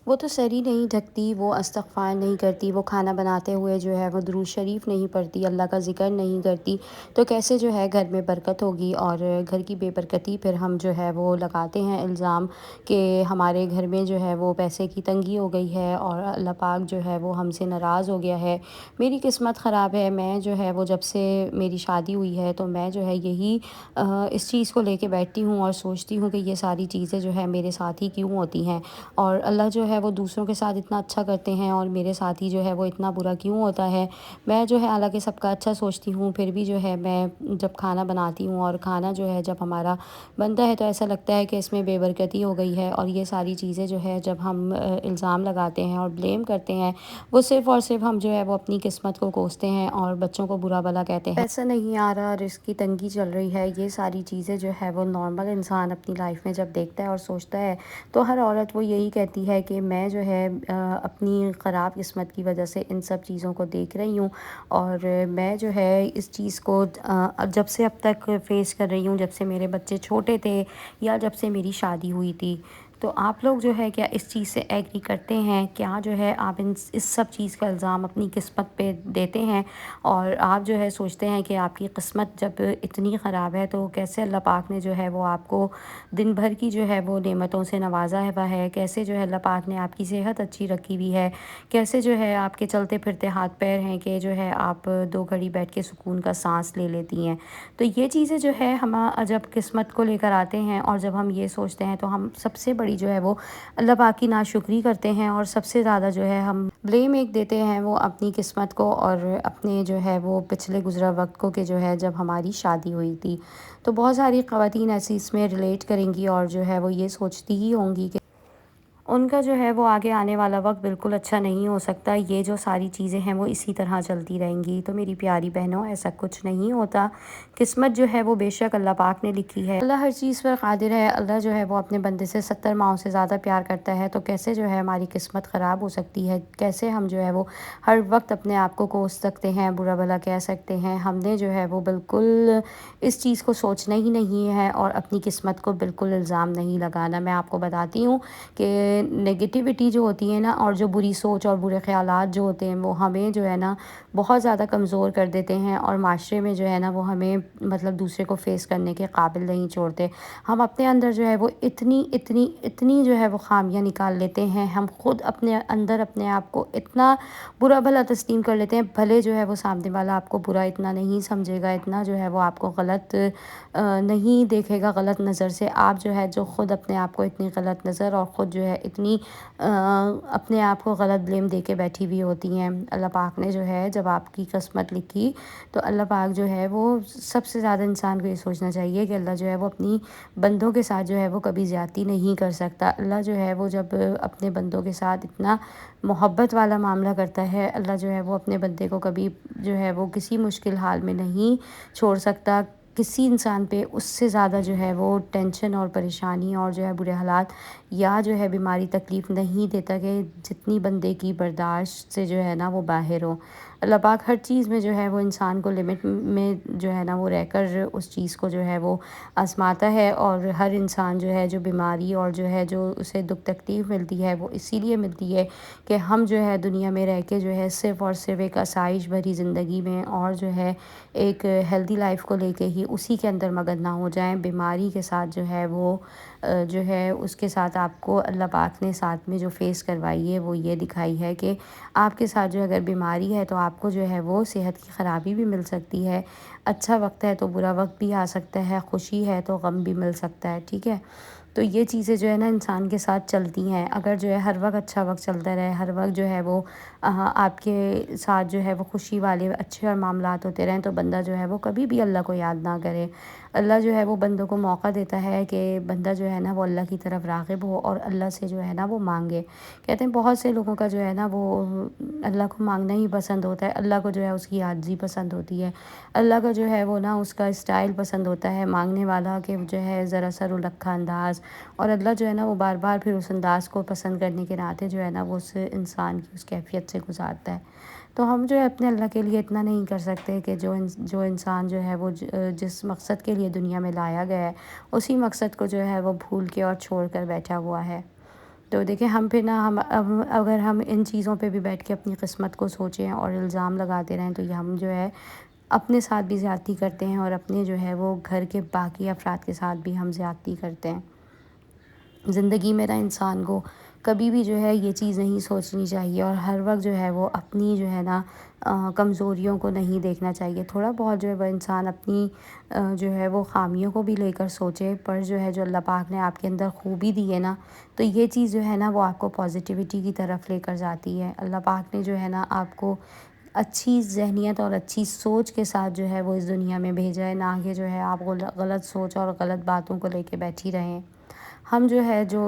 وہ تو سر ہی نہیں ڈھکتی، وہ استغفار نہیں کرتی، وہ کھانا بناتے ہوئے جو ہے وہ درود شریف نہیں پڑھتی، اللہ کا ذکر نہیں کرتی، تو کیسے جو ہے گھر میں برکت ہوگی؟ اور گھر کی بے برکتی پھر ہم جو ہے وہ لگاتے ہیں الزام کہ ہمارے گھر میں جو ہے وہ پیسے کی تنگی ہو گئی ہے اور اللہ پاک جو ہے وہ ہم سے ناراض ہو گیا ہے، میری قسمت خراب ہے۔ میں جو ہے وہ جب سے میری شادی ہوئی ہے تو میں جو ہے یہی اس چیز کو لے کے بیٹھتی ہوں اور سوچتی ہوں کہ یہ ساری چیزیں جو ہے میرے ساتھ ہی کیوں ہوتی ہیں، اور اللہ جو ہے وہ دوسروں کے ساتھ اتنا اچھا کرتے ہیں اور میرے ساتھ ہی جو ہے وہ اتنا برا کیوں ہوتا ہے۔ میں جو ہے حالانکہ سب کا اچھا سوچتی ہوں، پھر بھی جو ہے میں جب کھانا بناتی ہوں اور کھانا جو ہے جب ہمارا بنتا ہے تو ایسا لگتا ہے کہ اس میں بے برکتی ہو گئی ہے، اور یہ ساری چیزیں جو ہے جب ہم الزام لگاتے ہیں اور بلیم کرتے ہیں، وہ صرف اور صرف ہم جو ہے وہ اپنی قسمت کو کوستے ہیں اور بچوں کو برا بھلا کہتے ہیں۔ پیسہ نہیں آ رہا، رزق کی تنگی چل رہی ہے، یہ ساری چیزیں جو ہے وہ نارمل انسان اپنی لائف میں جب دیکھتا ہے اور سوچتا ہے تو ہر عورت وہ یہی کہتی ہے کہ میں جو ہے اپنی خراب قسمت کی وجہ سے ان سب چیزوں کو دیکھ رہی ہوں، اور میں جو ہے اس چیز کو جب سے اب تک فیس کر رہی ہوں، جب سے میرے بچے چھوٹے تھے یا جب سے میری شادی ہوئی تھی۔ تو آپ لوگ جو ہے کیا اس چیز سے ایگری کرتے ہیں؟ کیا جو ہے آپ اس سب چیز کا الزام اپنی قسمت پہ دیتے ہیں، اور آپ جو ہے سوچتے ہیں کہ آپ کی قسمت جب اتنی خراب ہے تو کیسے اللہ پاک نے جو ہے وہ آپ کو دن بھر کی جو ہے وہ نعمتوں سے نوازا ہوا ہے، کیسے جو ہے اللہ پاک نے آپ کی صحت اچھی رکھی ہوئی ہے، کیسے جو ہے آپ کے چلتے پھرتے ہاتھ پیر ہیں کہ جو ہے آپ 2 گھڑی بیٹھ کے سکون کا سانس لے لیتی ہیں۔ تو یہ چیزیں جو ہے ہم جب قسمت کو لے کر آتے ہیں اور جب ہم یہ سوچتے ہیں تو ہم سب سے بڑی جو ہے وہ اللہ پاک کی ناشکری کرتے ہیں، اور سب سے زیادہ جو ہے ہم بلیم ایک دیتے ہیں وہ اپنی قسمت کو اور اپنے جو ہے وہ پچھلے گزرا وقت کو، کہ جو ہے جب ہماری شادی ہوئی تھی۔ تو بہت ساری خواتین ایسی اس میں ریلیٹ کریں گی اور جو ہے وہ یہ سوچتی ہی ہوں گی کہ ان کا جو ہے وہ آگے آنے والا وقت بالکل اچھا نہیں ہو سکتا، یہ جو ساری چیزیں ہیں وہ اسی طرح چلتی رہیں گی۔ تو میری پیاری بہنوں، ایسا کچھ نہیں ہوتا، قسمت جو ہے وہ بے شک اللہ پاک نے لکھی ہے، اللہ ہر چیز پر قادر ہے، اللہ جو ہے وہ اپنے بندے سے 70 ماؤں سے زیادہ پیار کرتا ہے، تو کیسے جو ہے ہماری قسمت خراب ہو سکتی ہے؟ کیسے ہم جو ہے وہ ہر وقت اپنے آپ کو کوس سکتے ہیں، برا بھلا کہہ سکتے ہیں؟ ہم نے جو ہے وہ بالکل اس چیز کو سوچنا ہی نہیں ہے اور اپنی قسمت کو بالکل الزام نہیں لگانا۔ میں آپ کو بتاتی ہوں کہ نگیٹیوٹی جو ہوتی ہے نا، اور جو بری سوچ اور برے خیالات جو ہوتے ہیں، وہ ہمیں جو ہے نا بہت زیادہ کمزور کر دیتے ہیں، اور معاشرے میں جو ہے نا وہ ہمیں مطلب دوسرے کو فیس کرنے کے قابل نہیں چھوڑتے۔ ہم اپنے اندر جو ہے وہ اتنی جو ہے وہ خامیاں نکال لیتے ہیں، ہم خود اپنے اندر اپنے آپ کو اتنا برا بھلا تسلیم کر لیتے ہیں، بھلے جو ہے وہ سامنے والا آپ کو برا اتنا نہیں سمجھے گا، اتنا جو ہے وہ آپ کو غلط نہیں دیکھے گا غلط نظر سے، آپ جو ہے جو خود اپنے آپ کو اتنی غلط نظر اور خود جو ہے اتنی اپنے آپ کو غلط بلیم دے کے بیٹھی ہوئی ہوتی ہیں۔ اللہ پاک نے جو ہے جب آپ کی قسمت لکھی تو اللہ پاک جو ہے وہ سب سے زیادہ انسان کو یہ سوچنا چاہیے کہ اللہ جو ہے وہ اپنی بندوں کے ساتھ جو ہے وہ کبھی زیادتی نہیں کر سکتا۔ اللہ جو ہے وہ جب اپنے بندوں کے ساتھ اتنا محبت والا معاملہ کرتا ہے، اللہ جو ہے وہ اپنے بندے کو کبھی جو ہے وہ کسی مشکل حال میں نہیں چھوڑ سکتا۔ کسی انسان پہ اس سے زیادہ جو ہے وہ ٹینشن اور پریشانی اور جو ہے برے حالات یا جو ہے بیماری تکلیف نہیں دیتا کہ جتنی بندے کی برداشت سے جو ہے نا وہ باہر ہو۔ اللہ پاک ہر چیز میں جو ہے وہ انسان کو لمٹ میں جو ہے نا وہ رہ کر اس چیز کو جو ہے وہ آزماتا ہے، اور ہر انسان جو ہے جو بیماری اور جو ہے جو اسے دکھ تکلیف ملتی ہے وہ اسی لیے ملتی ہے کہ ہم جو ہے دنیا میں رہ کے جو ہے صرف اور صرف ایک آسائش بھری زندگی میں اور جو ہے ایک ہیلدی لائف کو لے کے ہی اسی کے اندر مگن نہ ہو جائیں۔ بیماری کے ساتھ جو ہے وہ جو ہے اس کے ساتھ آپ کو اللہ پاک نے ساتھ میں جو فیس کروائی ہے وہ یہ دکھائی ہے کہ آپ کے ساتھ جو اگر بیماری ہے تو آپ کو جو ہے وہ صحت کی خرابی بھی مل سکتی ہے، اچھا وقت ہے تو برا وقت بھی آ سکتا ہے، خوشی ہے تو غم بھی مل سکتا ہے، ٹھیک ہے؟ تو یہ چیزیں جو ہے نا انسان کے ساتھ چلتی ہیں، اگر جو ہے ہر وقت اچھا وقت چلتا رہے، ہر وقت جو ہے وہ آپ کے ساتھ جو ہے وہ خوشی والے اچھے اور معاملات ہوتے رہیں، تو بندہ جو ہے وہ کبھی بھی اللہ کو یاد نہ کرے۔ اللہ جو ہے وہ بندوں کو موقع دیتا ہے کہ بندہ جو ہے نا وہ اللہ کی طرف راغب ہو اور اللہ سے جو ہے نا وہ مانگے۔ کہتے ہیں بہت سے لوگوں کا جو ہے نا وہ اللہ کو مانگنا ہی پسند ہوتا ہے، اللہ کو جو ہے اس کی عاجزی پسند ہوتی ہے، اللہ کا جو ہے وہ نا اس کا اسٹائل پسند ہوتا ہے مانگنے والا، کہ جو ہے ذرا سا رلکھا انداز، اور اللہ جو ہے نا وہ بار بار پھر اس انداز کو پسند کرنے کے ناطے جو ہے نا وہ اس انسان کی اس کیفیت سے گزارتا ہے۔ تو ہم جو ہے اپنے اللہ کے لیے اتنا نہیں کر سکتے کہ جو انسان جو ہے وہ جس مقصد کے لیے دنیا میں لایا گیا ہے اسی مقصد کو جو ہے وہ بھول کے اور چھوڑ کر بیٹھا ہوا ہے۔ تو دیکھیں ہم پھر نا اگر ہم ان چیزوں پہ بھی بیٹھ کے اپنی قسمت کو سوچیں اور الزام لگاتے رہیں تو یہ ہم جو ہے اپنے ساتھ بھی زیادتی کرتے ہیں اور اپنے جو ہے وہ گھر کے باقی افراد کے ساتھ بھی ہم زیادتی کرتے ہیں۔ زندگی میں نا انسان کو کبھی بھی جو ہے یہ چیز نہیں سوچنی چاہیے اور ہر وقت جو ہے وہ اپنی جو ہے نا کمزوریوں کو نہیں دیکھنا چاہیے۔ تھوڑا بہت جو ہے وہ انسان اپنی جو ہے وہ خامیوں کو بھی لے کر سوچے، پر جو ہے جو اللہ پاک نے آپ کے اندر خوبی دی ہے نا، تو یہ چیز جو ہے نا وہ آپ کو پازیٹیوٹی کی طرف لے کر جاتی ہے۔ اللہ پاک نے جو ہے نا آپ کو اچھی ذہنیت اور اچھی سوچ کے ساتھ جو ہے وہ اس دنیا میں بھیجا ہے، نہ کہ جو ہے آپ غلط سوچ اور غلط باتوں کو لے کے بیٹھی رہیں۔ ہم جو ہے جو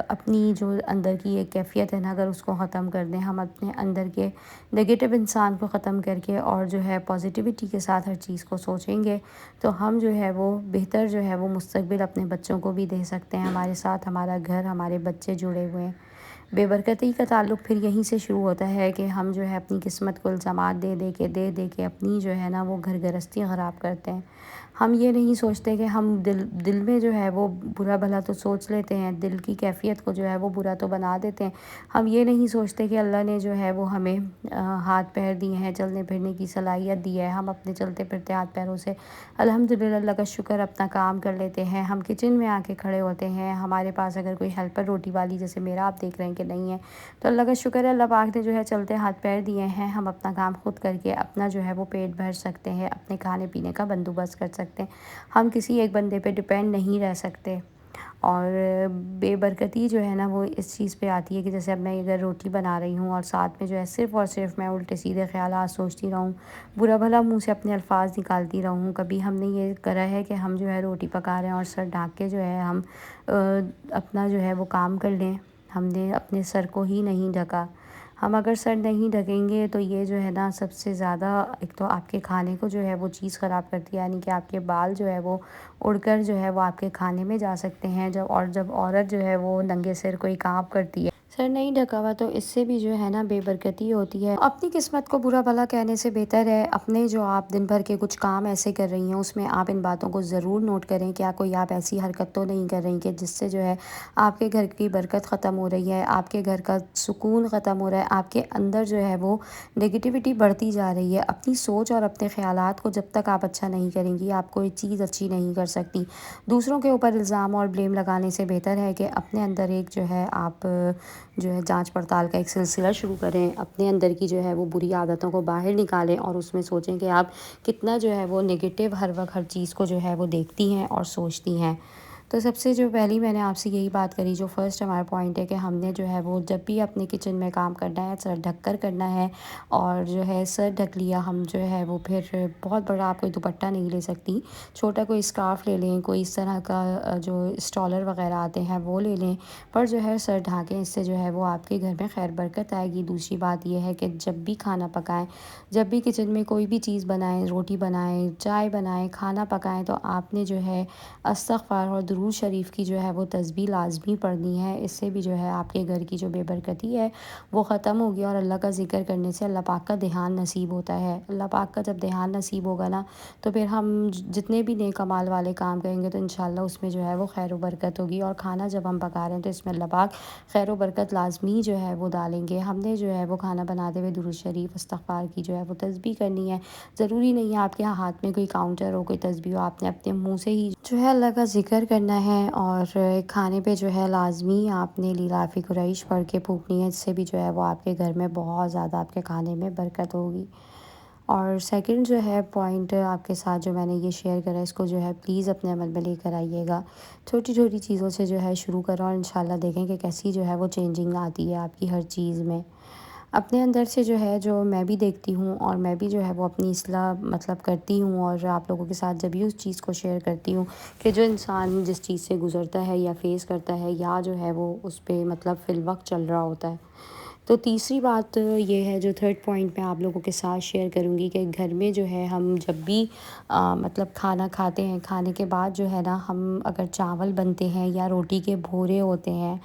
اپنی جو اندر کی ایک کیفیت ہے نا، اگر اس کو ختم کر دیں، ہم اپنے اندر کے نگیٹو انسان کو ختم کر کے اور جو ہے پازیٹیوٹی کے ساتھ ہر چیز کو سوچیں گے تو ہم جو ہے وہ بہتر جو ہے وہ مستقبل اپنے بچوں کو بھی دے سکتے ہیں۔ ہمارے ساتھ ہمارا گھر، ہمارے بچے جڑے ہوئے ہیں۔ بے برکتی کا تعلق پھر یہیں سے شروع ہوتا ہے کہ ہم جو ہے اپنی قسمت کو الزامات دے کے اپنی جو ہے نا وہ گھر گرستی خراب کرتے ہیں۔ ہم یہ نہیں سوچتے کہ ہم دل میں جو ہے وہ برا بھلا تو سوچ لیتے ہیں، دل کی کیفیت کو جو ہے وہ برا تو بنا دیتے ہیں۔ ہم یہ نہیں سوچتے کہ اللہ نے جو ہے وہ ہمیں ہاتھ پیر دیے ہیں، چلنے پھرنے کی صلاحیت دی ہے، ہم اپنے چلتے پھرتے ہاتھ پیروں سے الحمدللہ اللہ کا شکر اپنا کام کر لیتے ہیں۔ ہم کچن میں آ کے کھڑے ہوتے ہیں، ہمارے پاس اگر کوئی ہیلپر روٹی والی جیسے میرا آپ دیکھ رہے ہیں کہ نہیں ہے، تو اللہ کا شکر ہے، اللہ پاک نے جو ہے چلتے ہاتھ پیر دیے ہیں، ہم اپنا کام خود کر کے اپنا جو ہے وہ پیٹ بھر سکتے ہیں، اپنے کھانے پینے کا بندوبست کر سکتے ہیں۔ ہم کسی ایک بندے پہ ڈیپینڈ نہیں رہ سکتے۔ اور بے برکتی جو ہے نا وہ اس چیز پہ آتی ہے کہ جیسے اب میں اگر روٹی بنا رہی ہوں اور ساتھ میں جو ہے صرف اور صرف میں الٹے سیدھے خیالات سوچتی رہوں، برا بھلا منہ سے اپنے الفاظ نکالتی رہوں۔ کبھی ہم نے یہ کرا ہے کہ ہم جو ہے روٹی پکا رہے ہیں اور سر ڈھانک کے جو ہے ہم اپنا جو ہے وہ کام کر لیں، ہم نے اپنے سر کو ہی نہیں ڈھکا۔ ہم اگر سر نہیں ڈھکیں گے تو یہ جو ہے نا سب سے زیادہ ایک تو آپ کے کھانے کو جو ہے وہ چیز خراب کرتی ہے، یعنی کہ آپ کے بال جو ہے وہ اڑ کر جو ہے وہ آپ کے کھانے میں جا سکتے ہیں۔ جب عورت جو ہے وہ ننگے سر کوئی کام کرتی ہے، سر نہیں ڈھکا ہوا، تو اس سے بھی جو ہے نا بے برکتی ہوتی ہے۔ اپنی قسمت کو برا بھلا کہنے سے بہتر ہے اپنے جو آپ دن بھر کے کچھ کام ایسے کر رہی ہیں اس میں آپ ان باتوں کو ضرور نوٹ کریں، کیا کوئی آپ ایسی حرکت تو نہیں کر رہی کہ جس سے جو ہے آپ کے گھر کی برکت ختم ہو رہی ہے، آپ کے گھر کا سکون ختم ہو رہا ہے، آپ کے اندر جو ہے وہ نگیٹیوٹی بڑھتی جا رہی ہے۔ اپنی سوچ اور اپنے خیالات کو جب تک آپ اچھا نہیں کریں گی، آپ کوئی چیز اچھی نہیں کر سکتی۔ دوسروں کے اوپر الزام اور بلیم لگانے سے بہتر ہے کہ اپنے اندر ایک جو ہے آپ جو ہے جانچ پڑتال کا ایک سلسلہ شروع کریں، اپنے اندر کی جو ہے وہ بری عادتوں کو باہر نکالیں اور اس میں سوچیں کہ آپ کتنا جو ہے وہ نگیٹو ہر وقت ہر چیز کو جو ہے وہ دیکھتی ہیں اور سوچتی ہیں۔ تو سب سے جو پہلی میں نے آپ سے یہی بات کری، جو فرسٹ ہمارا پوائنٹ ہے کہ ہم نے جو ہے وہ جب بھی اپنے کچن میں کام کرنا ہے سر ڈھک کر کرنا ہے، اور جو ہے سر ڈھک لیا ہم جو ہے وہ پھر بہت بڑا آپ کوئی دوپٹہ نہیں لے سکتی، چھوٹا کوئی اسکارف لے لیں، کوئی اس طرح کا جو اسٹالر وغیرہ آتے ہیں وہ لے لیں، پر جو ہے سر ڈھانکیں، اس سے جو ہے وہ آپ کے گھر میں خیر برکت آئے گی۔ دوسری بات یہ ہے کہ جب بھی کھانا پکائیں، جب بھی کچن میں کوئی بھی چیز بنائیں، روٹی بنائیں، چائے بنائیں، کھانا پکائیں، تو آپ نے جو ہے استغفار اور درود شریف کی جو ہے وہ تسبیح لازمی پڑھنی ہے۔ اس سے بھی جو ہے آپ کے گھر کی جو بے برکتی ہے وہ ختم ہوگی، اور اللہ کا ذکر کرنے سے اللہ پاک کا دھیان نصیب ہوتا ہے۔ اللہ پاک کا جب دھیان نصیب ہوگا نا تو پھر ہم جتنے بھی نیک اعمال والے کام کریں گے تو انشاءاللہ اس میں جو ہے وہ خیر و برکت ہوگی، اور کھانا جب ہم پکا رہے ہیں تو اس میں اللہ پاک خیر و برکت لازمی جو ہے وہ ڈالیں گے۔ ہم نے جو ہے وہ کھانا بناتے ہوئے درود شریف استغفار کی جو ہے وہ تسبیح کرنی ہے۔ ضروری نہیں ہے آپ کے ہاتھ میں کوئی کاؤنٹر ہو، کوئی تسبیح ہو، آپ نے اپنے منہ سے ہی جو ہے اللہ کا ذکر کرنا ہے، اور کھانے پہ جو ہے لازمی آپ نے لیلاف قریش پڑھ کے پھونکنی ہے، اس سے بھی جو ہے وہ آپ کے گھر میں بہت زیادہ آپ کے کھانے میں برکت ہوگی۔ اور سیکنڈ جو ہے پوائنٹ آپ کے ساتھ جو میں نے یہ شیئر کرا، اس کو جو ہے پلیز اپنے عمل میں لے کر آئیے گا۔ چھوٹی چھوٹی چیزوں سے جو ہے شروع کرو اور انشاءاللہ دیکھیں کہ کیسی جو ہے وہ چینجنگ آتی ہے آپ کی ہر چیز میں۔ اپنے اندر سے جو ہے جو میں بھی دیکھتی ہوں اور میں بھی جو ہے وہ اپنی اصلاح مطلب کرتی ہوں، اور آپ لوگوں کے ساتھ جب بھی اس چیز کو شیئر کرتی ہوں کہ جو انسان جس چیز سے گزرتا ہے یا فیس کرتا ہے یا جو ہے وہ اس پہ مطلب فی الوقت چل رہا ہوتا ہے۔ تو تیسری بات یہ ہے جو تھرڈ پوائنٹ میں آپ لوگوں کے ساتھ شیئر کروں گی کہ گھر میں جو ہے ہم جب بھی مطلب کھانا کھاتے ہیں، کھانے کے بعد جو ہے نا ہم اگر چاول بنتے ہیں یا روٹی کے بھورے ہوتے ہیں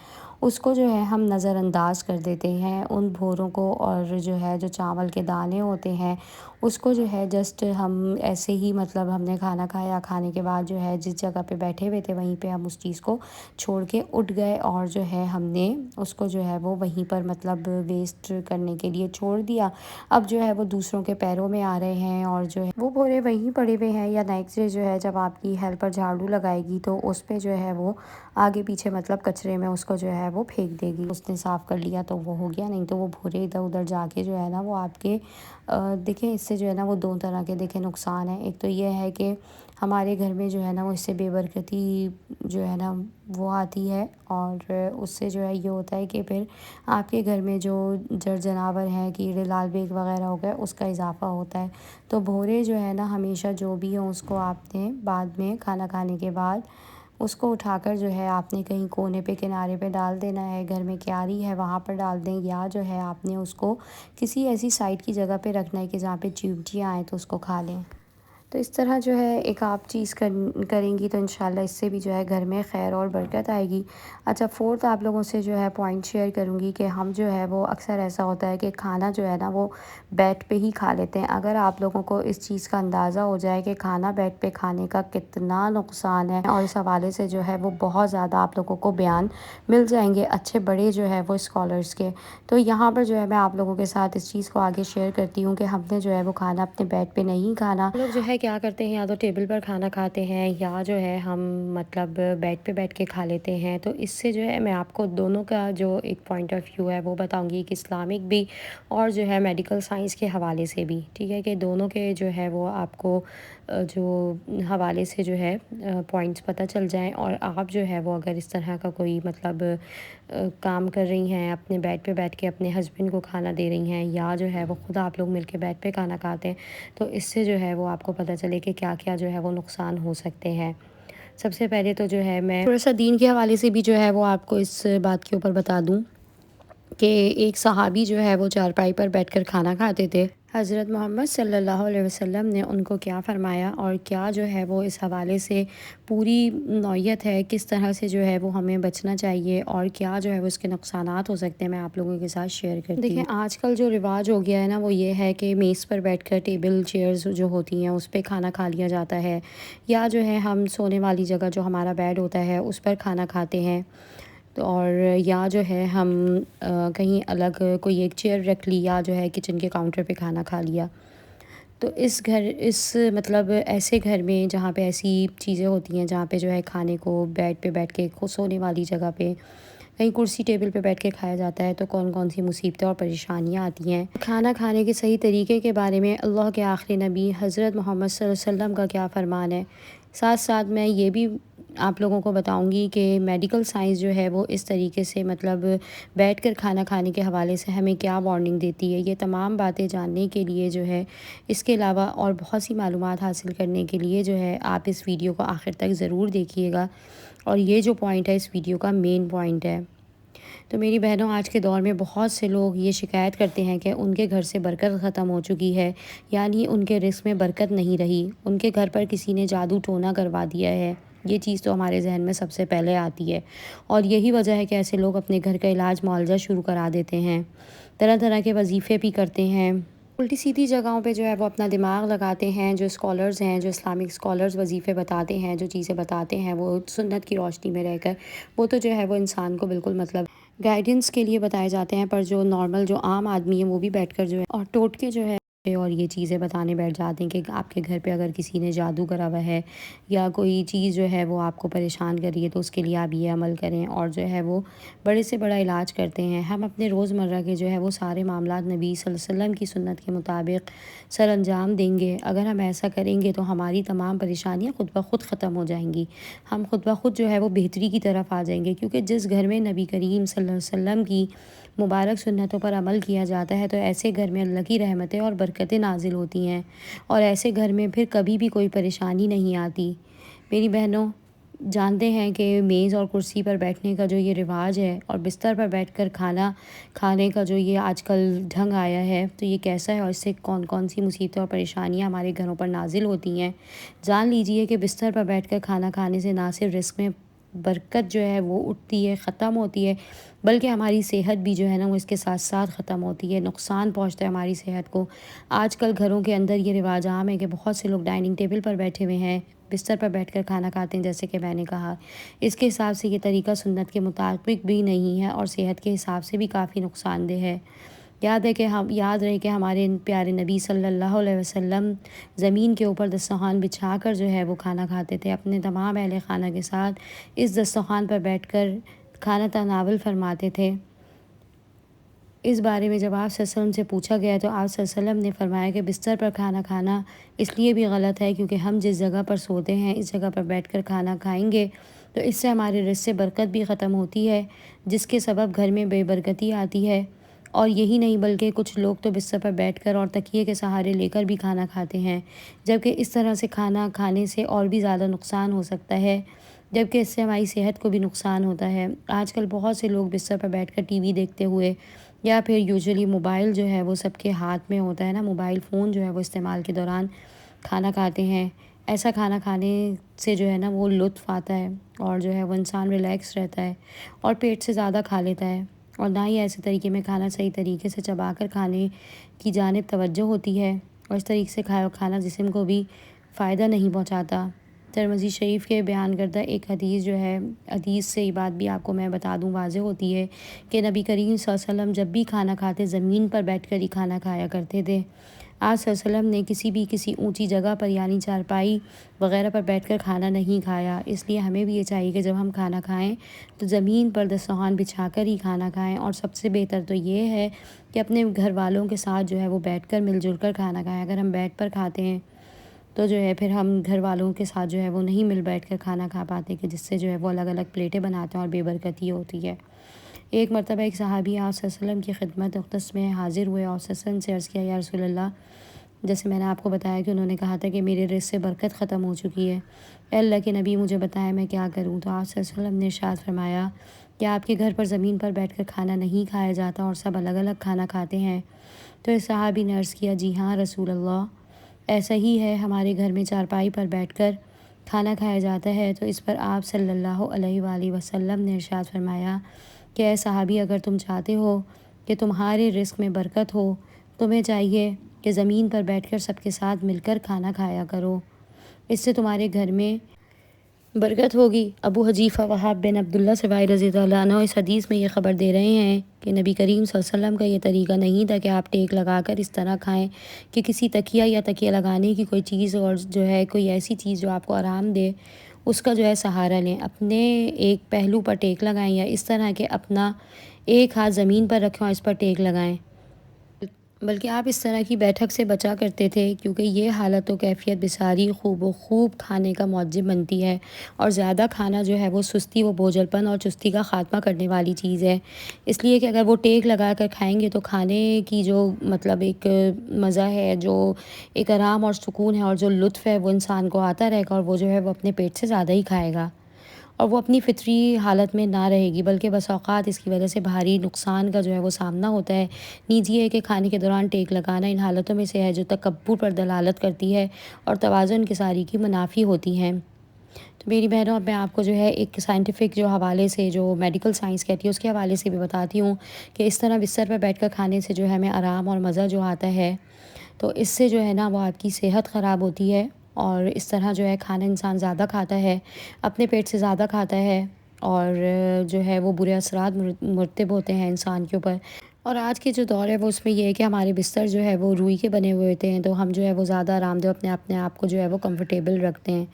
اس کو جو ہے ہم نظر انداز کر دیتے ہیں ان بھوروں کو، اور جو ہے جو چاول کے دانے ہوتے ہیں اس کو جو ہے جسٹ ہم ایسے ہی مطلب ہم نے کھانا کھایا، کھانے کے بعد جو ہے جس جگہ پہ بیٹھے ہوئے تھے وہیں پہ ہم اس چیز کو چھوڑ کے اٹھ گئے، اور جو ہے ہم نے اس کو جو ہے وہ وہیں پر مطلب ویسٹ کرنے کے لیے چھوڑ دیا۔ اب جو ہے وہ دوسروں کے پیروں میں آ رہے ہیں، اور جو ہے وہ بھورے وہیں پڑے ہوئے ہیں، یا نیکسٹ ڈے جو ہے جب آپ کی ہیلپر جھاڑو لگائے گی تو اس پہ جو ہے وہ آگے پیچھے مطلب کچرے میں اس کو جو ہے وہ پھینک دے گی۔ اس نے صاف کر لیا تو وہ ہو گیا، نہیں تو وہ بھورے ادھر ادھر جا کے جو ہے نا وہ آپ کے دیکھیں اس سے جو ہے نا وہ دو طرح کے دیکھیں نقصان ہیں۔ ایک تو یہ ہے کہ ہمارے گھر میں جو ہے نا وہ اس سے بے برکتی جو ہے نا وہ آتی ہے، اور اس سے جو ہے یہ ہوتا ہے کہ پھر آپ کے گھر میں جو جڑ جانور ہیں، کیڑے لال بیگ وغیرہ ہو گئے، اس کا اضافہ ہوتا ہے۔ تو بھورے جو ہے نا ہمیشہ جو بھی ہوں اس کو آپ نے بعد میں کھانا کھانے کے بعد اس کو اٹھا کر جو ہے آپ نے کہیں کونے پہ کنارے پہ ڈال دینا ہے، گھر میں کیاری ہے وہاں پر ڈال دیں، یا جو ہے آپ نے اس کو کسی ایسی سائڈ کی جگہ پہ رکھنا ہے کہ جہاں پہ چیونٹیاں آئیں تو اس کو کھا لیں۔ تو اس طرح جو ہے ایک آپ چیز کریں گی تو انشاءاللہ اس سے بھی جو ہے گھر میں خیر اور برکت آئے گی۔ اچھا، فورتھ آپ لوگوں سے جو ہے پوائنٹ شیئر کروں گی کہ ہم جو ہے وہ اکثر ایسا ہوتا ہے کہ کھانا جو ہے نا وہ بیڈ پہ ہی کھا لیتے ہیں۔ اگر آپ لوگوں کو اس چیز کا اندازہ ہو جائے کہ کھانا بیڈ پہ کھانے کا کتنا نقصان ہے، اور اس حوالے سے جو ہے وہ بہت زیادہ آپ لوگوں کو بیان مل جائیں گے اچھے بڑے جو ہے وہ اسکالرس کے، تو یہاں پر جو ہے میں آپ لوگوں کے ساتھ اس چیز کو آگے شیئر کرتی ہوں کہ ہم نے جو ہے وہ کھانا اپنے بیڈ پہ نہیں کھانا۔ لوگ جو ہے کیا کرتے ہیں، یا تو ٹیبل پر کھانا کھاتے ہیں یا جو ہے ہم مطلب بیڈ پہ بیٹھ کے کھا لیتے ہیں۔ تو اس سے جو ہے میں آپ کو دونوں کا جو ایک پوائنٹ آف ویو ہے وہ بتاؤں گی، ایک اسلامک بھی اور جو ہے میڈیکل سائنس کے حوالے سے بھی، ٹھیک ہے، کہ دونوں کے جو ہے وہ آپ کو جو حوالے سے جو ہے پوائنٹس پتہ چل جائیں، اور آپ جو ہے وہ اگر اس طرح کا کوئی مطلب کام کر رہی ہیں، اپنے بیڈ پہ بیٹھ کے اپنے ہسبینڈ کو کھانا دے رہی ہیں، یا جو ہے وہ خود آپ لوگ مل کے بیڈ پہ کھانا کھاتے ہیں، تو اس سے جو ہے وہ آپ کو پتہ چلے کہ کیا کیا جو ہے وہ نقصان ہو سکتے ہیں۔ سب سے پہلے تو جو ہے میں تھوڑا سا دین کے حوالے سے بھی جو ہے وہ آپ کو اس بات کے اوپر بتا دوں کہ ایک صحابی جو ہے وہ چارپائی پر بیٹھ کر کھانا کھاتے تھے، حضرت محمد صلی اللہ علیہ وسلم نے ان کو کیا فرمایا اور کیا جو ہے وہ اس حوالے سے پوری نوعیت ہے، کس طرح سے جو ہے وہ ہمیں بچنا چاہیے اور کیا جو ہے وہ اس کے نقصانات ہو سکتے ہیں، میں آپ لوگوں کے ساتھ شیئر کرتی ہوں۔ دیکھیں آج کل جو رواج ہو گیا ہے نا وہ یہ ہے کہ میز پر بیٹھ کر ٹیبل چیئرز جو ہوتی ہیں اس پہ کھانا کھا لیا جاتا ہے، یا جو ہے ہم سونے والی جگہ جو ہمارا بیڈ ہوتا ہے اس پر کھانا کھاتے ہیں، اور یا جو ہے ہم کہیں الگ کوئی ایک چیئر رکھ لی، یا جو ہے کچن کے کاؤنٹر پہ کھانا کھا لیا۔ تو اس مطلب ایسے گھر میں جہاں پہ ایسی چیزیں ہوتی ہیں، جہاں پہ جو ہے کھانے کو بیڈ پہ بیٹھ کے سونے والی جگہ پہ کہیں کرسی ٹیبل پہ بیٹھ کے کھایا جاتا ہے، تو کون کون سی مصیبتیں اور پریشانیاں آتی ہیں۔ کھانا کھانے کے صحیح طریقے کے بارے میں اللہ کے آخری نبی حضرت محمد صلی اللہ علیہ وسلم کا کیا فرمان ہے، ساتھ ساتھ میں یہ بھی آپ لوگوں کو بتاؤں گی کہ میڈیکل سائنس جو ہے وہ اس طریقے سے مطلب بیٹھ کر کھانا کھانے کے حوالے سے ہمیں کیا وارننگ دیتی ہے۔ یہ تمام باتیں جاننے کے لیے جو ہے اس کے علاوہ اور بہت سی معلومات حاصل کرنے کے لیے جو ہے آپ اس ویڈیو کو آخر تک ضرور دیکھیے گا، اور یہ جو پوائنٹ ہے اس ویڈیو کا مین پوائنٹ ہے۔ تو میری بہنوں، آج کے دور میں بہت سے لوگ یہ شکایت کرتے ہیں کہ ان کے گھر سے برکت ختم ہو چکی ہے، یعنی ان کے رزق میں برکت نہیں رہی، ان کے گھر پر کسی نے جادو ٹونا کروا دیا ہے۔ یہ چیز تو ہمارے ذہن میں سب سے پہلے آتی ہے، اور یہی وجہ ہے کہ ایسے لوگ اپنے گھر کا علاج معالجہ شروع کرا دیتے ہیں، طرح طرح کے وظیفے بھی کرتے ہیں، الٹی سیدھی جگہوں پہ جو ہے وہ اپنا دماغ لگاتے ہیں۔ جو اسکالرز ہیں، جو اسلامک اسکالرز وظیفے بتاتے ہیں، جو چیزیں بتاتے ہیں وہ سنت کی روشنی میں رہ کر، وہ تو جو ہے وہ انسان کو بالکل مطلب گائیڈنس کے لیے بتائے جاتے ہیں، پر جو نارمل جو عام آدمی ہے وہ بھی بیٹھ کر جو ہے اور ٹوٹکے جو ہے اور یہ چیزیں بتانے بیٹھ جاتے ہیں کہ آپ کے گھر پہ اگر کسی نے جادو کرا ہوا ہے یا کوئی چیز جو ہے وہ آپ کو پریشان کر رہی ہے تو اس کے لیے آپ یہ عمل کریں، اور جو ہے وہ بڑے سے بڑا علاج کرتے ہیں۔ ہم اپنے روزمرہ کے جو ہے وہ سارے معاملات نبی صلی اللہ علیہ وسلم کی سنت کے مطابق سر انجام دیں گے۔ اگر ہم ایسا کریں گے تو ہماری تمام پریشانیاں خود بخود ختم ہو جائیں گی، ہم خود بخود جو ہے وہ بہتری کی طرف آ جائیں گے، کیونکہ جس گھر میں نبی کریم صلی اللہ علیہ وسلم کی مبارک سنتوں پر عمل کیا جاتا ہے تو ایسے گھر میں اللہ کی رحمتیں اور برکتیں نازل ہوتی ہیں، اور ایسے گھر میں پھر کبھی بھی کوئی پریشانی نہیں آتی۔ میری بہنوں، جانتے ہیں کہ میز اور کرسی پر بیٹھنے کا جو یہ رواج ہے اور بستر پر بیٹھ کر کھانا کھانے کا جو یہ آج کل ڈھنگ آیا ہے تو یہ کیسا ہے، اور اس سے کون کون سی مصیبتیں اور پریشانیاں ہمارے گھروں پر نازل ہوتی ہیں۔ جان لیجئے کہ بستر پر بیٹھ کر کھانا کھانے سے نہ صرف رزق میں برکت جو ہے وہ اٹھتی ہے، ختم ہوتی ہے، بلکہ ہماری صحت بھی جو ہے نا وہ اس کے ساتھ ساتھ ختم ہوتی ہے، نقصان پہنچتا ہے ہماری صحت کو۔ آج کل گھروں کے اندر یہ رواج عام ہے کہ بہت سے لوگ ڈائننگ ٹیبل پر بیٹھے ہوئے ہیں، بستر پر بیٹھ کر کھانا کھاتے ہیں، جیسے کہ میں نے کہا۔ اس کے حساب سے یہ طریقہ سنت کے مطابق بھی نہیں ہے اور صحت کے حساب سے بھی کافی نقصان دہ ہے۔ یاد رہے کہ ہمارے پیارے نبی صلی اللہ علیہ وسلم زمین کے اوپر دسترخوان بچھا کر جو ہے وہ کھانا کھاتے تھے، اپنے تمام اہل خانہ کے ساتھ اس دسترخوان پر بیٹھ کر کھانا تناول فرماتے تھے۔ اس بارے میں جب آپ صلی اللہ علیہ وسلم سے پوچھا گیا تو آپ صلی اللہ علیہ وسلم نے فرمایا کہ بستر پر کھانا کھانا اس لیے بھی غلط ہے کیونکہ ہم جس جگہ پر سوتے ہیں اس جگہ پر بیٹھ کر کھانا کھائیں گے تو اس سے ہمارے رزق سے برکت بھی ختم ہوتی ہے، جس کے سبب گھر میں بے برکتی آتی ہے۔ اور یہی نہیں بلکہ کچھ لوگ تو بستر پر بیٹھ کر اور تکیے کے سہارے لے کر بھی کھانا کھاتے ہیں، جبکہ اس طرح سے کھانا کھانے سے اور بھی زیادہ نقصان ہو سکتا ہے، جبکہ اس سے ہماری صحت کو بھی نقصان ہوتا ہے۔ آج کل بہت سے لوگ بستر پر بیٹھ کر ٹی وی دیکھتے ہوئے یا پھر یوزولی موبائل جو ہے وہ سب کے ہاتھ میں ہوتا ہے نا، موبائل فون جو ہے وہ استعمال کے دوران کھانا کھاتے ہیں۔ ایسا کھانا کھانے سے جو ہے نا وہ لطف آتا ہے اور جو ہے وہ انسان ریلیکس رہتا ہے اور پیٹ سے زیادہ کھا لیتا ہے، اور نہ ہی ایسے طریقے میں کھانا صحیح طریقے سے چبا کر کھانے کی جانب توجہ ہوتی ہے، اور اس طریقے سے کھانا جسم کو بھی فائدہ نہیں پہنچاتا۔ ترمذی شریف کے بیان کردہ ایک حدیث جو ہے، حدیث سے یہ بات بھی آپ کو میں بتا دوں واضح ہوتی ہے کہ نبی کریم صلی اللہ علیہ وسلم جب بھی کھانا کھاتے زمین پر بیٹھ کر ہی کھانا کھایا کرتے تھے۔ آپ صلی اللہ علیہ وسلم نے کسی اونچی جگہ پر یعنی چارپائی وغیرہ پر بیٹھ کر کھانا نہیں کھایا، اس لیے ہمیں بھی یہ چاہیے کہ جب ہم کھانا کھائیں تو زمین پر دسترخوان بچھا کر ہی کھانا کھائیں، اور سب سے بہتر تو یہ ہے کہ اپنے گھر والوں کے ساتھ جو ہے وہ بیٹھ کر مل جل کر کھانا کھائیں۔ اگر ہم بیٹھ پر کھاتے ہیں تو جو ہے پھر ہم گھر والوں کے ساتھ جو ہے وہ نہیں مل بیٹھ کر کھانا کھا پاتے، کہ جس سے جو ہے وہ الگ الگ پلیٹیں بناتے ہیں اور بے برکتی ہوتی ہے۔ ایک مرتبہ ایک صحابی آپ صلی اللہ علیہ وسلم کی خدمت اقدس میں حاضر ہوئے اور صلی اللہ علیہ وسلم سے عرض کیا، یا رسول اللہ، جیسے میں نے آپ کو بتایا کہ انہوں نے کہا تھا کہ میرے رزق سے برکت ختم ہو چکی ہے، اے اللہ کے نبی مجھے بتائیں میں کیا کروں؟ تو آپ صلی اللہ علیہ وسلم نے ارشاد فرمایا کہ آپ کے گھر پر زمین پر بیٹھ کر کھانا نہیں کھایا جاتا اور سب الگ الگ کھانا کھاتے ہیں۔ تو اس صحابی نے عرض کیا، جی ہاں رسول اللہ، ایسا ہی ہے، ہمارے گھر میں چارپائی پر بیٹھ کر کھانا کھایا جاتا ہے۔ تو اس پر آپ صلی اللہ علیہ وآلہ وسلم نے ارشاد فرمایا کہ اے صحابی، اگر تم چاہتے ہو کہ تمہارے رزق میں برکت ہو، تمہیں چاہیے کہ زمین پر بیٹھ کر سب کے ساتھ مل کر کھانا کھایا کرو، اس سے تمہارے گھر میں برکت ہوگی۔ ابو حذیفہ وہاب بن عبداللہ سوائی رضی اللہ عنہ اس حدیث میں یہ خبر دے رہے ہیں کہ نبی کریم صلی اللہ علیہ وسلم کا یہ طریقہ نہیں تھا کہ آپ ٹیک لگا کر اس طرح کھائیں کہ کسی تکیہ یا تکیہ لگانے کی کوئی چیز اور جو ہے کوئی ایسی چیز جو آپ کو آرام دے اس کا جو ہے سہارا لیں، اپنے ایک پہلو پر ٹیک لگائیں، یا اس طرح کہ اپنا ایک ہاتھ زمین پر رکھیں اور اس پر ٹیک لگائیں، بلکہ آپ اس طرح کی بیٹھک سے بچا کرتے تھے کیونکہ یہ حالت و کیفیت بساری خوب کھانے کا موجب بنتی ہے، اور زیادہ کھانا جو ہے وہ سستی و بوجھل پن اور چستی کا خاتمہ کرنے والی چیز ہے۔ اس لیے کہ اگر وہ ٹیک لگا کر کھائیں گے تو کھانے کی جو مطلب ایک مزہ ہے، جو ایک آرام اور سکون ہے اور جو لطف ہے وہ انسان کو آتا رہے گا، اور وہ جو ہے وہ اپنے پیٹ سے زیادہ ہی کھائے گا اور وہ اپنی فطری حالت میں نہ رہے گی، بلکہ بس اوقات اس کی وجہ سے بھاری نقصان کا جو ہے وہ سامنا ہوتا ہے۔ نیز یہ ہے کہ کھانے کے دوران ٹیک لگانا ان حالتوں میں سے ہے جو تکبر پر دلالت کرتی ہے اور توازن انکساری کی منافی ہوتی ہیں۔ تو میری بہنوں، اب میں آپ کو جو ہے ایک سائنٹیفک جو حوالے سے، جو میڈیکل سائنس کہتی ہے اس کے حوالے سے بھی بتاتی ہوں کہ اس طرح بستر پر بیٹھ کر کھانے سے جو ہے ہمیں آرام اور مزہ جو آتا ہے، تو اس سے جو ہے نا وہ آپ کی صحت خراب ہوتی ہے، اور اس طرح جو ہے کھانا انسان زیادہ کھاتا ہے، اپنے پیٹ سے زیادہ کھاتا ہے، اور جو ہے وہ برے اثرات مرتب ہوتے ہیں انسان کے اوپر۔ اور آج کے جو دور ہے وہ اس میں یہ ہے کہ ہمارے بستر جو ہے وہ روئی کے بنے ہوئے ہوتے ہیں، تو ہم جو ہے وہ زیادہ آرام دہ اپنے آپ کو جو ہے وہ کمفرٹیبل رکھتے ہیں،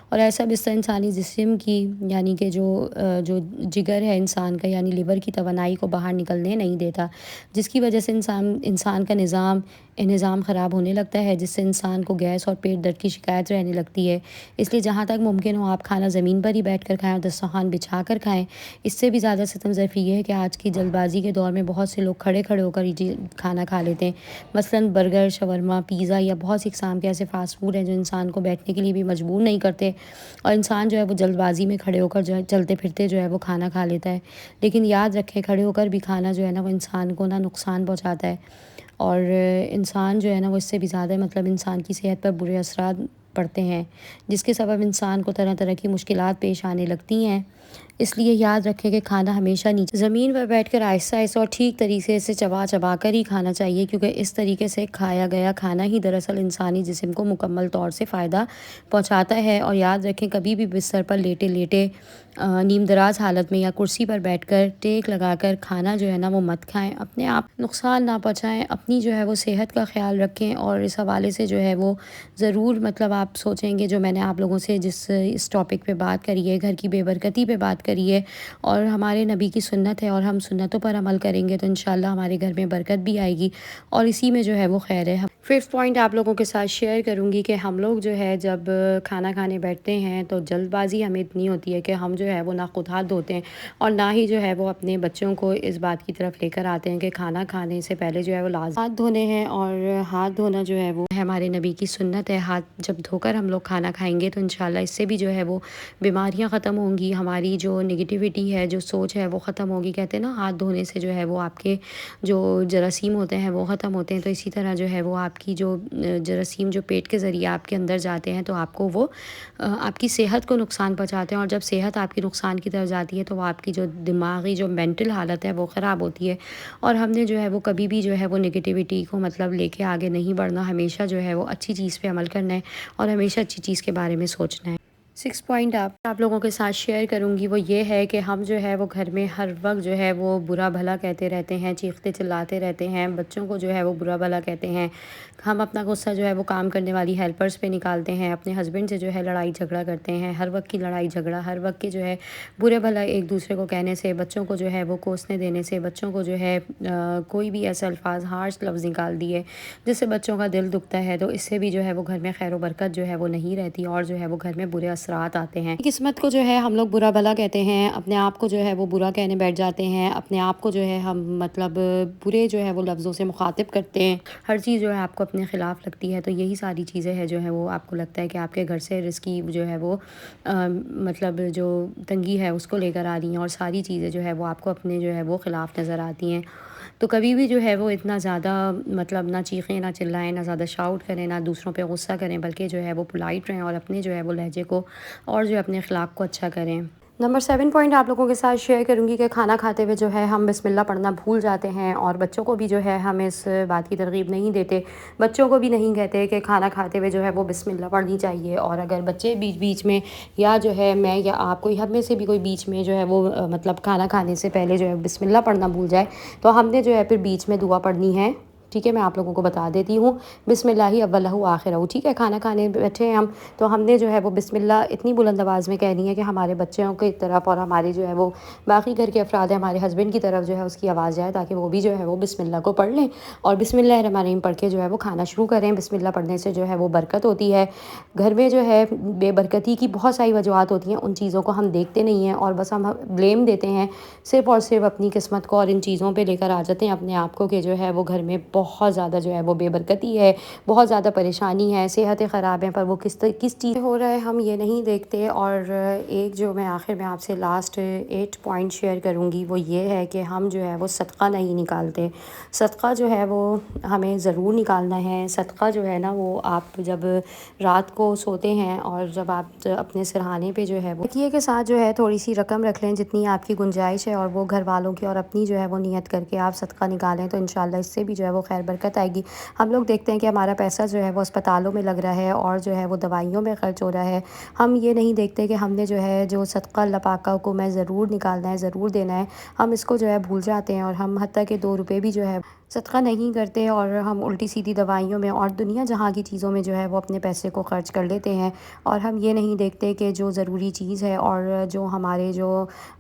اور ایسا بستر انسانی جسم کی یعنی کہ جو جگر ہے انسان کا یعنی لیور کی توانائی کو باہر نکلنے نہیں دیتا، جس کی وجہ سے انسان کا نظام خراب ہونے لگتا ہے، جس سے انسان کو گیس اور پیٹ درد کی شکایت رہنے لگتی ہے۔ اس لیے جہاں تک ممکن ہو آپ کھانا زمین پر ہی بیٹھ کر کھائیں اور دسترخوان بچھا کر کھائیں۔ اس سے بھی زیادہ ستم ظرفی یہ ہے کہ آج کی جلد بازی کے دور میں بہت سے لوگ کھڑے ہو کر ہی کھانا کھا لیتے ہیں، مثلاً برگر، شاورما، پیزا یا بہت سی اقسام کے ایسے فاسٹ فوڈ ہیں جو انسان کو بیٹھنے کے لیے بھی مجبور نہیں کرتے، اور انسان جو ہے وہ جلد بازی میں کھڑے ہو کر جو ہے چلتے پھرتے جو ہے وہ کھانا کھا لیتا ہے۔ لیکن یاد رکھیں، کھڑے ہو کر بھی کھانا جو ہے نا وہ انسان کو نقصان پہنچاتا ہے، اور انسان جو ہے نا وہ اس سے بھی زیادہ مطلب انسان کی صحت پر برے اثرات پڑتے ہیں، جس کے سبب انسان کو طرح طرح کی مشکلات پیش آنے لگتی ہیں۔ اس لیے یاد رکھیں کہ کھانا ہمیشہ نیچے زمین پر بیٹھ کر آہستہ آہستہ اور ٹھیک طریقے سے چبا چبا کر ہی کھانا چاہیے، کیونکہ اس طریقے سے کھایا گیا کھانا ہی دراصل انسانی جسم کو مکمل طور سے فائدہ پہنچاتا ہے۔ اور یاد رکھیں کبھی بھی بستر پر لیٹے لیٹے نیم دراز حالت میں یا کرسی پر بیٹھ کر ٹیک لگا کر کھانا جو ہے نا وہ مت کھائیں، اپنے آپ نقصان نہ پہنچائیں، اپنی جو ہے وہ صحت کا خیال رکھیں۔ اور اس حوالے سے جو ہے وہ ضرور مطلب آپ سوچیں گے جو میں نے آپ لوگوں سے اس ٹاپک پہ بات کری ہے، گھر کی بے برکتی پہ بات کری ہے، اور ہمارے نبی کی سنت ہے اور ہم سنتوں پر عمل کریں گے تو انشاءاللہ ہمارے گھر میں برکت بھی آئے گی اور اسی میں جو ہے وہ خیر ہے۔ 5th پوائنٹ آپ لوگوں کے ساتھ شیئر کروں گی کہ ہم لوگ جو ہے جب کھانا کھانے بیٹھتے ہیں تو جلد بازی ہمیں اتنی ہوتی ہے کہ ہم جو ہے وہ نہ خود ہاتھ دھوتے ہیں اور نہ ہی جو ہے وہ اپنے بچوں کو اس بات کی طرف لے کر آتے ہیں کہ کھانا کھانے سے پہلے جو ہے وہ لازم ہاتھ دھونے ہیں، اور ہاتھ دھونا جو ہے وہ ہمارے نبی کی سنت ہے۔ ہاتھ جب دھو کر ہم لوگ کھانا کھائیں گے تو انشاءاللہ اس سے بھی جو ہے وہ بیماریاں ختم ہوں گی، ہماری جو نگیٹیوٹی ہے، جو سوچ ہے وہ ختم ہوگی۔ کہتے ہیں نا ہاتھ دھونے سے جو ہے وہ آپ کے جو جراثیم ہوتے ہیں وہ ختم ہوتے ہیں، تو اسی طرح جو ہے وہ آپ کی جو جراثیم جو پیٹ کے ذریعے آپ کے اندر جاتے ہیں تو آپ کو وہ آپ کی صحت کو نقصان پہنچاتے ہیں، اور جب صحت آپ کی نقصان کی طرف جاتی ہے تو وہ آپ کی جو دماغی جو مینٹل حالت ہے وہ خراب ہوتی ہے۔ اور ہم نے جو ہے وہ کبھی بھی جو ہے وہ نگیٹیوٹی کو مطلب لے کے آگے نہیں بڑھنا، ہمیشہ جو ہے وہ اچھی چیز پہ عمل کرنا ہے اور ہمیشہ اچھی چیز کے بارے میں سوچنا ہے۔ 6 پوائنٹ آپ لوگوں کے ساتھ شیئر کروں گی وہ یہ ہے کہ ہم جو ہے وہ گھر میں ہر وقت جو ہے وہ برا بھلا کہتے رہتے ہیں، چیختے چلاتے رہتے ہیں، بچوں کو جو ہے وہ برا بھلا کہتے ہیں، ہم اپنا غصہ جو ہے وہ کام کرنے والی ہیلپرز پہ نکالتے ہیں، اپنے ہسبینڈ سے جو ہے لڑائی جھگڑا کرتے ہیں، ہر وقت کی لڑائی جھگڑا، ہر وقت کے جو ہے برے بھلا ایک دوسرے کو کہنے سے، بچوں کو جو ہے وہ کوسنے دینے سے، بچوں کو جو ہے کوئی بھی ایسا الفاظ ہارش لفظ نکال دیے جس سے بچوں کا دل دکھتا ہے، تو اس سے بھی جو ہے وہ گھر میں خیر و برکت جو ہے وہ نہیں رہتی اور جو ہے وہ گھر میں برے اثرات آتے ہیں۔ قسمت کو جو ہے ہم لوگ برا بھلا کہتے ہیں، اپنے آپ کو جو ہے وہ برا کہنے بیٹھ جاتے ہیں، اپنے آپ کو جو ہے ہم مطلب برے جو ہے وہ لفظوں سے مخاطب کرتے ہیں، ہر چیز جو ہے آپ کو اپنے خلاف لگتی ہے، تو یہی ساری چیزیں ہیں جو ہے وہ آپ کو لگتا ہے کہ آپ کے گھر سے رزق کی جو ہے وہ مطلب جو تنگی ہے اس کو لے کر آ رہی ہیں، اور ساری چیزیں جو ہے وہ آپ کو اپنے جو ہے وہ خلاف نظر آتی ہیں۔ تو کبھی بھی جو ہے وہ اتنا زیادہ مطلب نہ چیخیں، نہ چلائیں، نہ زیادہ شاؤٹ کریں، نہ دوسروں پہ غصہ کریں، بلکہ جو ہے وہ پولائٹ رہیں اور اپنے جو ہے وہ لہجے کو اور جو اپنے اخلاق کو اچھا کریں۔ نمبر 7 پوائنٹ آپ لوگوں کے ساتھ شیئر کروں گی کہ کھانا کھاتے ہوئے جو ہے ہم بسم اللہ پڑھنا بھول جاتے ہیں، اور بچوں کو بھی جو ہے ہم اس بات کی ترغیب نہیں دیتے، بچوں کو بھی نہیں کہتے کہ کھانا کھاتے ہوئے جو ہے وہ بسم اللہ پڑھنی چاہیے، اور اگر بچے بیچ بیچ میں یا جو ہے میں یا آپ کوئی ہم میں سے بھی کوئی بیچ میں جو ہے وہ مطلب کھانا کھانے سے پہلے جو ہے بسم اللہ پڑھنا بھول جائے تو ہم نے جو ہے پھر بیچ میں دعا پڑھنی ہے، ٹھیک ہے؟ میں آپ لوگوں کو بتا دیتی ہوں، بسم اللہ اولہ آخرہ، ٹھیک ہے؟ کھانا کھانے بیٹھے ہیں ہم تو ہم نے جو ہے وہ بسم اللہ اتنی بلند آواز میں کہنی ہے کہ ہمارے بچوں کی طرف اور ہمارے جو ہے وہ باقی گھر کے افراد ہیں، ہمارے ہسبینڈ کی طرف جو ہے اس کی آواز جائے تاکہ وہ بھی جو ہے وہ بسم اللہ کو پڑھ لیں اور بسم اللہ الرحمن الرحیم پڑھ کے جو ہے وہ کھانا شروع کریں۔ بسم اللہ پڑھنے سے جو ہے وہ برکت ہوتی ہے، گھر میں جو ہے بے برکتی کی بہت ساری وجوہات ہوتی ہیں، ان چیزوں کو ہم دیکھتے نہیں ہیں اور بس ہم بلیم دیتے ہیں صرف اور صرف اپنی قسمت کو، اور ان چیزوں پہ لے کر آ جاتے ہیں اپنے آپ کو کہ جو ہے وہ گھر میں بہت زیادہ جو ہے وہ بے برکتی ہے، بہت زیادہ پریشانی ہے، صحتیں خراب ہیں، پر وہ کس چیز ہو رہا ہے ہم یہ نہیں دیکھتے۔ اور ایک جو میں آخر میں آپ سے لاسٹ 8 پوائنٹ شیئر کروں گی وہ یہ ہے کہ ہم جو ہے وہ صدقہ نہیں نکالتے، صدقہ جو ہے وہ ہمیں ضرور نکالنا ہے۔ صدقہ جو ہے نا وہ آپ جب رات کو سوتے ہیں اور جب آپ اپنے سرہانے پہ جو ہے وہ تکیے کے ساتھ جو ہے تھوڑی سی رقم رکھ لیں جتنی آپ کی گنجائش ہے، اور وہ گھر والوں کی اور اپنی جو ہے وہ نیت کر کے آپ صدقہ نکالیں تو انشاءاللہ اس سے بھی جو ہے وہ خیر برکت آئے گی۔ ہم لوگ دیکھتے ہیں کہ ہمارا پیسہ جو ہے وہ اسپتالوں میں لگ رہا ہے اور جو ہے وہ دوائیوں میں خرچ ہو رہا ہے، ہم یہ نہیں دیکھتے کہ ہم نے جو ہے جو صدقہ اللہ پاک کو میں ضرور نکالنا ہے، ضرور دینا ہے، ہم اس کو جو ہے بھول جاتے ہیں، اور ہم حتیٰ کہ 2 روپے بھی جو ہے صدقہ نہیں کرتے، اور ہم الٹی سیدھی دوائیوں میں اور دنیا جہاں کی چیزوں میں جو ہے وہ اپنے پیسے کو خرچ کر لیتے ہیں، اور ہم یہ نہیں دیکھتے کہ جو ضروری چیز ہے اور جو ہمارے جو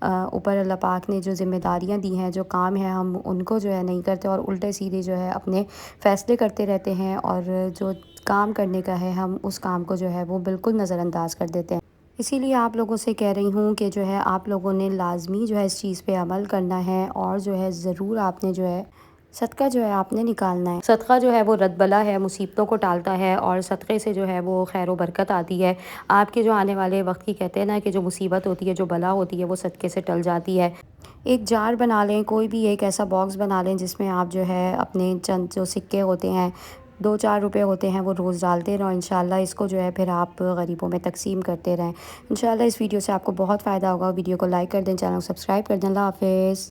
اوپر اللہ پاک نے جو ذمہ داریاں دی ہیں، جو کام ہے، ہم ان کو جو ہے نہیں کرتے اور الٹے سیدھے جو ہے اپنے فیصلے کرتے رہتے ہیں، اور جو کام کرنے کا ہے ہم اس کام کو جو ہے وہ بالکل نظر انداز کر دیتے ہیں۔ اسی لیے آپ لوگوں سے کہہ رہی ہوں کہ جو ہے آپ لوگوں نے لازمی جو ہے اس چیز پہ عمل کرنا ہے، اور جو ہے ضرور آپ نے جو ہے صدقہ جو ہے آپ نے نکالنا ہے۔ صدقہ جو ہے وہ رد بلا ہے، مصیبتوں کو ٹالتا ہے، اور صدقے سے جو ہے وہ خیر و برکت آتی ہے۔ آپ کے جو آنے والے وقت کی کہتے ہیں نا کہ جو مصیبت ہوتی ہے، جو بلا ہوتی ہے، وہ صدقے سے ٹل جاتی ہے۔ ایک جار بنا لیں، کوئی بھی ایک ایسا باکس بنا لیں جس میں آپ جو ہے اپنے چند جو سکے ہوتے ہیں 2-4 روپے ہوتے ہیں وہ روز ڈالتے رہو انشاءاللہ، اس کو جو ہے پھر آپ غریبوں میں تقسیم کرتے رہیں انشاءاللہ۔ اس ویڈیو سے آپ کو بہت فائدہ ہوگا، ویڈیو کو لائک کر دیں، چینل کو سبسکرائب کر دیں۔ اللہ حافظ۔